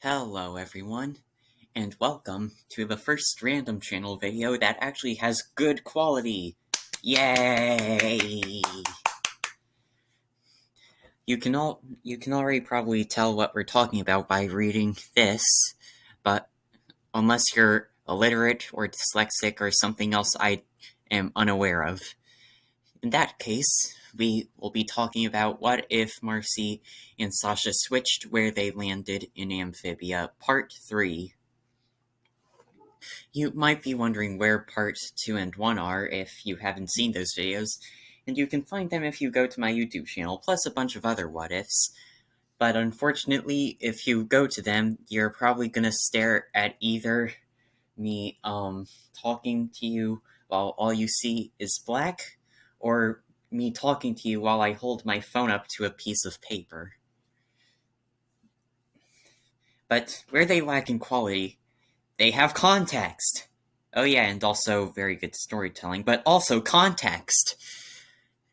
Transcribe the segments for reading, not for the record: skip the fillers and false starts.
Hello everyone, and welcome to the first random channel video that actually has good quality. Yay! You can already probably tell what we're talking about by reading this, but unless you're illiterate or dyslexic or something else I am unaware of. In that case, we will be talking about what if Marcy and Sasha switched where they landed in Amphibia, Part 3. You might be wondering where parts 2 and 1 are if you haven't seen those videos, and you can find them if you go to my YouTube channel, plus a bunch of other what-ifs. But unfortunately, if you go to them, you're probably gonna stare at either me, talking to you while all you see is black, or me talking to you while I hold my phone up to a piece of paper. But where they lack in quality, they have context. Oh yeah, and also very good storytelling, but also context.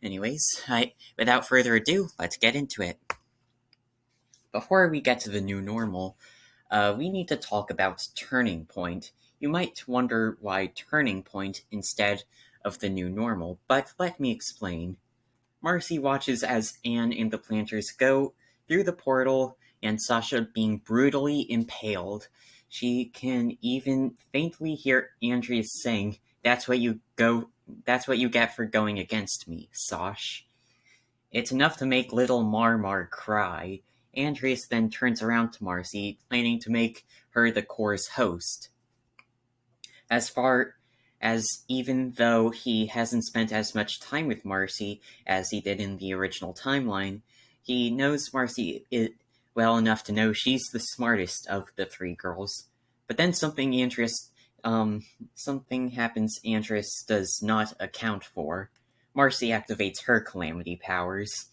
Anyways, without further ado, let's get into it. Before we get to the new normal, we need to talk about Turning Point. You might wonder why Turning Point instead of the new normal, but let me explain. Marcy watches as Anne and the planters go through the portal and Sasha being brutally impaled. She can even faintly hear Andreas saying, That's what you get for going against me, Sash. It's enough to make little Marmar cry. Andreas then turns around to Marcy, planning to make her the Corps' host. As far as even though he hasn't spent as much time with Marcy as he did in the original timeline, he knows Marcy well enough to know she's the smartest of the three girls. But then something happens Andress does not account for. Marcy activates her calamity powers.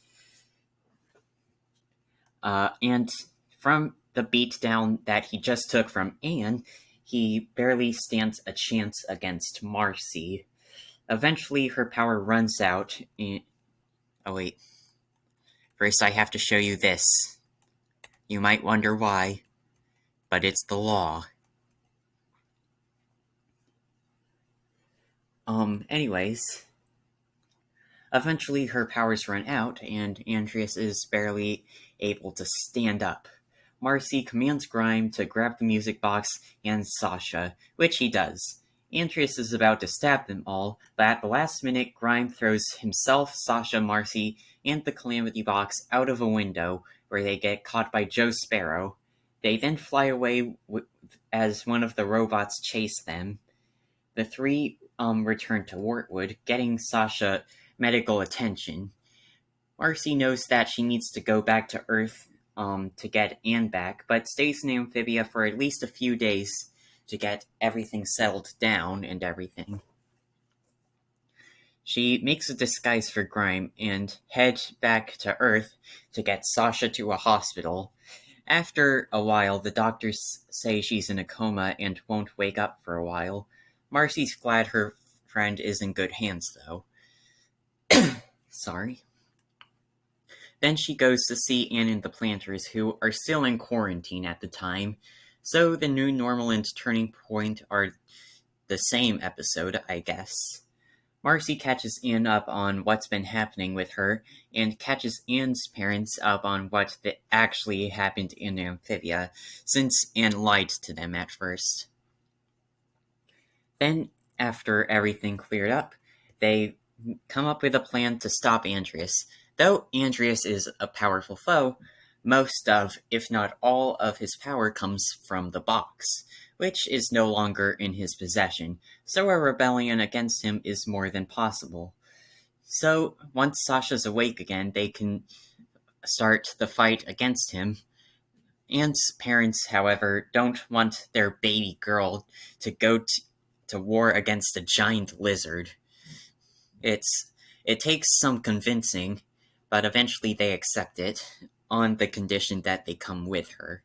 And from the beatdown that he just took from Anne, he barely stands a chance against Marcy. Eventually, her power runs out. Oh, wait. First, I have to show you this. You might wonder why, but it's the law. Anyways. Eventually, her powers run out, and Andreas is barely able to stand up. Marcy commands Grime to grab the music box and Sasha, which he does. Andreas is about to stab them all, but at the last minute, Grime throws himself, Sasha, Marcy, and the Calamity Box out of a window, where they get caught by Joe Sparrow. They then fly away as one of the robots chase them. The three return to Wartwood, getting Sasha medical attention. Marcy knows that she needs to go back to Earth to get Anne back, but stays in Amphibia for at least a few days to get everything settled down and everything. She makes a disguise for Grime and heads back to Earth to get Sasha to a hospital. After a while, the doctors say she's in a coma and won't wake up for a while. Marcy's glad her friend is in good hands, though. Sorry. Then she goes to see Anne and the planters, who are still in quarantine at the time, so the new normal and Turning Point are the same episode, I guess. Marcy catches Anne up on what's been happening with her, and catches Anne's parents up on what actually happened in Amphibia, since Anne lied to them at first. Then, after everything cleared up, they come up with a plan to stop Andreas. Though Andreas is a powerful foe, most of, if not all of his power comes from the box, which is no longer in his possession, so a rebellion against him is more than possible. So, once Sasha's awake again, they can start the fight against him. Anne's parents, however, don't want their baby girl to go to war against a giant lizard. It takes some convincing, but eventually they accept it, on the condition that they come with her.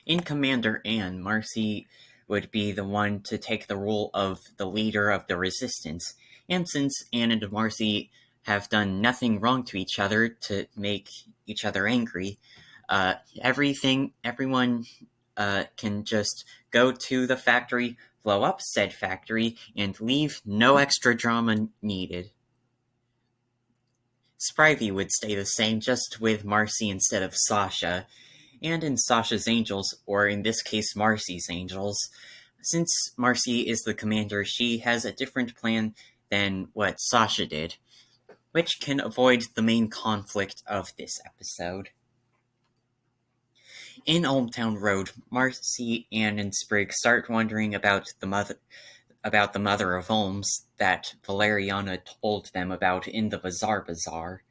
In Commander Anne, Marcy would be the one to take the role of the leader of the resistance, and since Anne and Marcy have done nothing wrong to each other to make each other angry, Everyone can just go to the factory, blow up said factory, and leave. No extra drama needed. Spivey would stay the same, just with Marcy instead of Sasha, and in Sasha's Angels, or in this case Marcy's Angels. Since Marcy is the commander, she has a different plan than what Sasha did, which can avoid the main conflict of this episode. In Oldtown Road, Marcy, Anne, and Sprig start wondering about the mother of Holmes that Valeriana told them about in the Bazaar.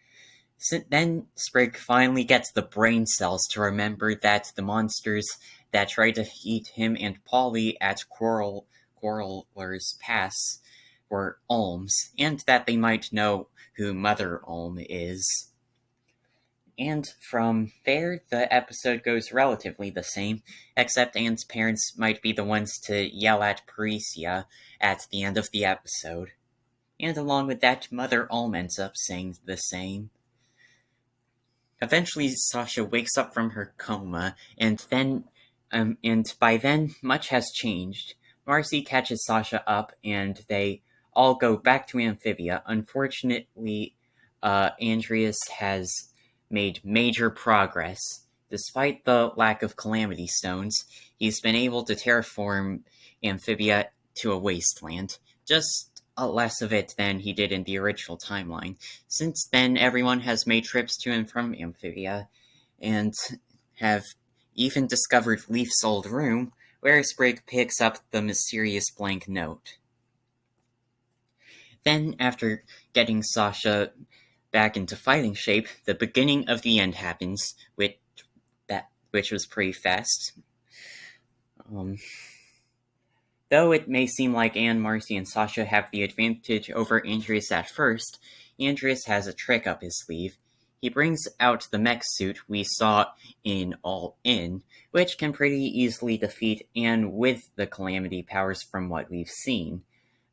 Then Sprig finally gets the brain cells to remember that the monsters that tried to eat him and Polly at Quarreller's Pass were Olms, and that they might know who Mother Olm is. And from there, the episode goes relatively the same, except Anne's parents might be the ones to yell at Patricia at the end of the episode. And along with that, Mother Olm ends up saying the same. Eventually, Sasha wakes up from her coma, and by then, much has changed. Marcy catches Sasha up, and they all go back to Amphibia. Unfortunately, Andreas has made major progress. Despite the lack of Calamity Stones, he's been able to terraform Amphibia to a wasteland. Just less of it than he did in the original timeline. Since then, everyone has made trips to and from Amphibia, and have even discovered Leaf's old room, where Sprig picks up the mysterious blank note. Then, after getting Sasha back into fighting shape, the beginning of the end happens, which was pretty fast. Though it may seem like Anne, Marcy, and Sasha have the advantage over Andreas at first, Andreas has a trick up his sleeve. He brings out the mech suit we saw in All In, which can pretty easily defeat Anne with the Calamity powers from what we've seen.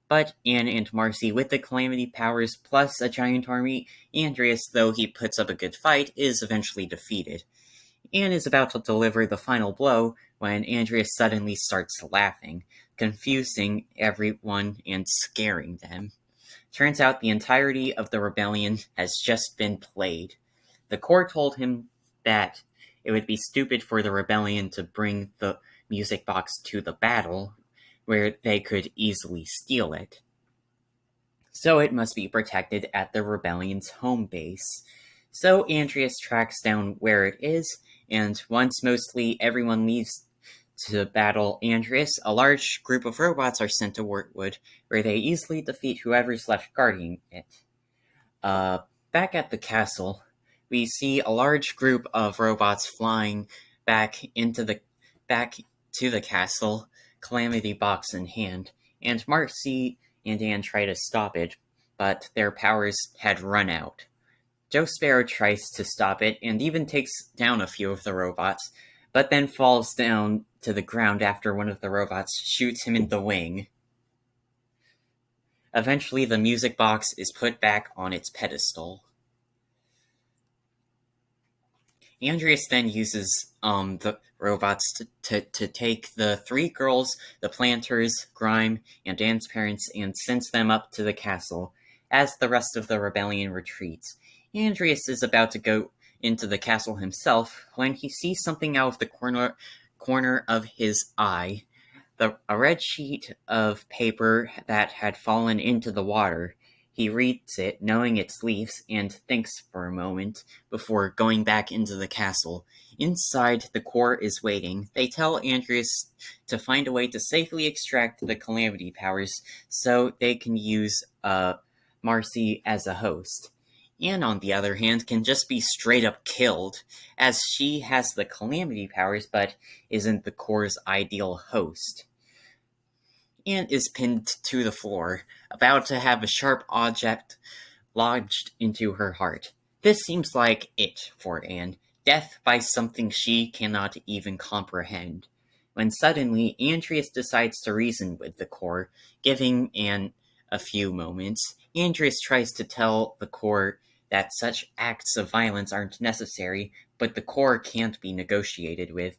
But Anne and Marcy with the Calamity powers plus a giant army, Andreas, though he puts up a good fight, is eventually defeated. Anne is about to deliver the final blow when Andreas suddenly starts laughing, confusing everyone and scaring them. Turns out the entirety of the rebellion has just been played. The Corps told him that it would be stupid for the rebellion to bring the music box to the battle, where they could easily steal it. So it must be protected at the rebellion's home base. So Andreas tracks down where it is, and once mostly everyone leaves to battle Andreas, a large group of robots are sent to Wortwood, where they easily defeat whoever's left guarding it. Back at the castle, we see a large group of robots flying back to the castle, Calamity Box in hand, and Marcy and Anne try to stop it, but their powers had run out. Joe Sparrow tries to stop it and even takes down a few of the robots, but then falls down to the ground after one of the robots shoots him in the wing. Eventually, the music box is put back on its pedestal. Andreas then uses the robots to take the three girls, the planters, Grime, and Anne's parents, and sends them up to the castle as the rest of the rebellion retreats. Andreas is about to go into the castle himself when he sees something out of the corner of his eye. A red sheet of paper that had fallen into the water. He reads it, knowing its leaves, and thinks for a moment before going back into the castle. Inside, the Corps is waiting. They tell Andreas to find a way to safely extract the Calamity powers so they can use Marcy as a host. Anne, on the other hand, can just be straight up killed, as she has the Calamity powers but isn't the Corps' ideal host. Anne is pinned to the floor, about to have a sharp object lodged into her heart. This seems like it for Anne, death by something she cannot even comprehend. When suddenly, Andreas decides to reason with the Corps, giving Anne a few moments. Andreas tries to tell the Corps that such acts of violence aren't necessary, but the core can't be negotiated with.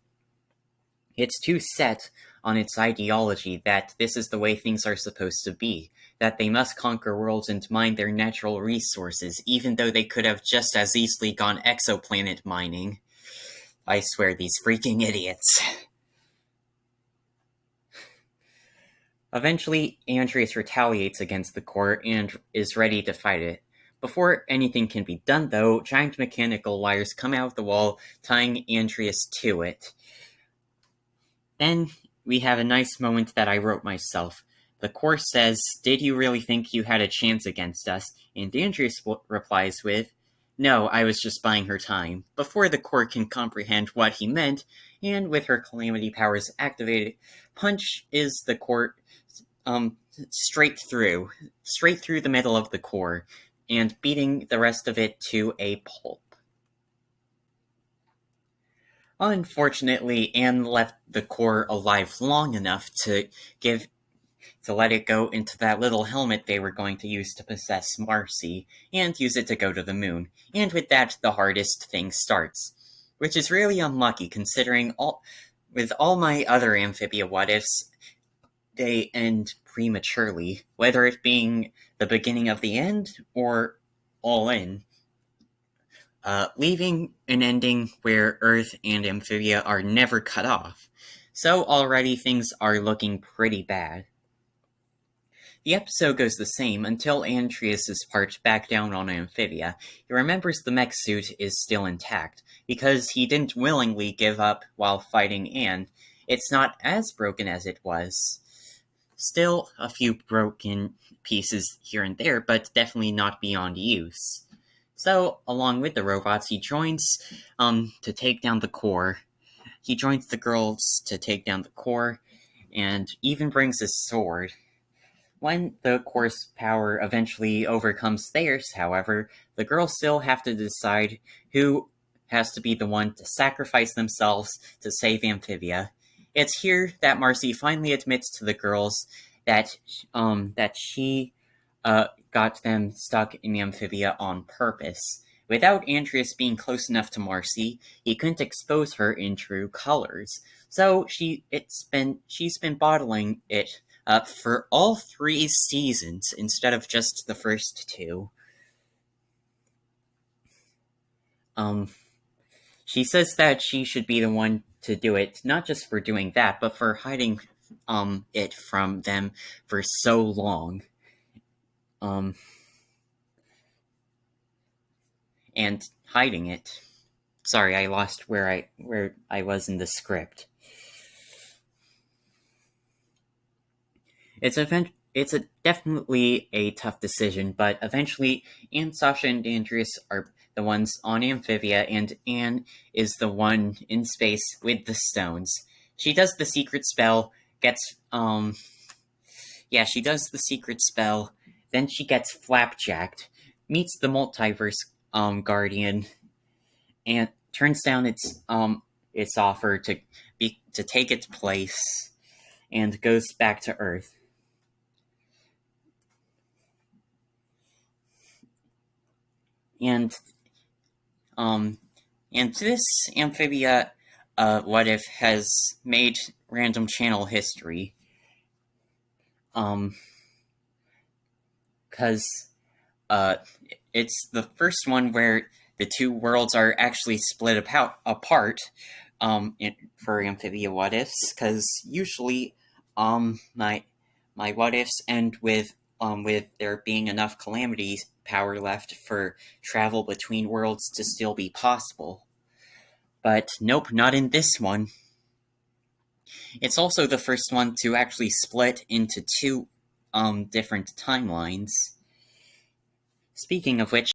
It's too set on its ideology that this is the way things are supposed to be, that they must conquer worlds and mine their natural resources, even though they could have just as easily gone exoplanet mining. I swear, these freaking idiots. Eventually, Andreas retaliates against the core and is ready to fight it. Before anything can be done, though, giant mechanical wires come out of the wall, tying Andreas to it. Then we have a nice moment that I wrote myself. The core says, "Did you really think you had a chance against us?" And Andreas replies with, "No, I was just buying her time." Before the core can comprehend what he meant, and with her calamity powers activated, punch is the core straight through the middle of the core, and beating the rest of it to a pulp. Unfortunately, Anne left the core alive long enough to let it go into that little helmet they were going to use to possess Marcy, and use it to go to the moon. And with that, the hardest thing starts. Which is really unlucky, considering with all my other Amphibia what-ifs, they end prematurely, whether it being the beginning of the end, or all in. Leaving an ending where Earth and Amphibia are never cut off. So already things are looking pretty bad. The episode goes the same until Andreas is parked back down on Amphibia. He remembers the mech suit is still intact, because he didn't willingly give up while fighting Anne. It's not as broken as it was. Still, a few broken pieces here and there, but definitely not beyond use. So, along with the robots, he joins to take down the core. He joins the girls to take down the core, and even brings his sword. When the core's power eventually overcomes theirs, however, the girls still have to decide who has to be the one to sacrifice themselves to save Amphibia. It's here that Marcy finally admits to the girls that she got them stuck in Amphibia on purpose. Without Andreas being close enough to Marcy, he couldn't expose her in true colors. So she's been bottling it up for all 3 seasons instead of just the first 2. She says that she should be the one to do it, not just for doing that, but for hiding it from them for so long. And hiding it. Sorry, I lost where I was in the script. It's definitely a tough decision, but eventually Sasha and Andreas are the ones on Amphibia, and Anne is the one in space with the stones. She does the secret spell, she does the secret spell, then she gets flapjacked, meets the multiverse guardian, and turns down its offer to take its place, and goes back to Earth. And this Amphibia what if has made random channel history. Because it's the first one where the 2 worlds are actually split apart for Amphibia what ifs, because usually my what ifs end with there being enough calamity power left for travel between worlds to still be possible. But nope, not in this one. It's also the first one to actually split into 2 different timelines. Speaking of which,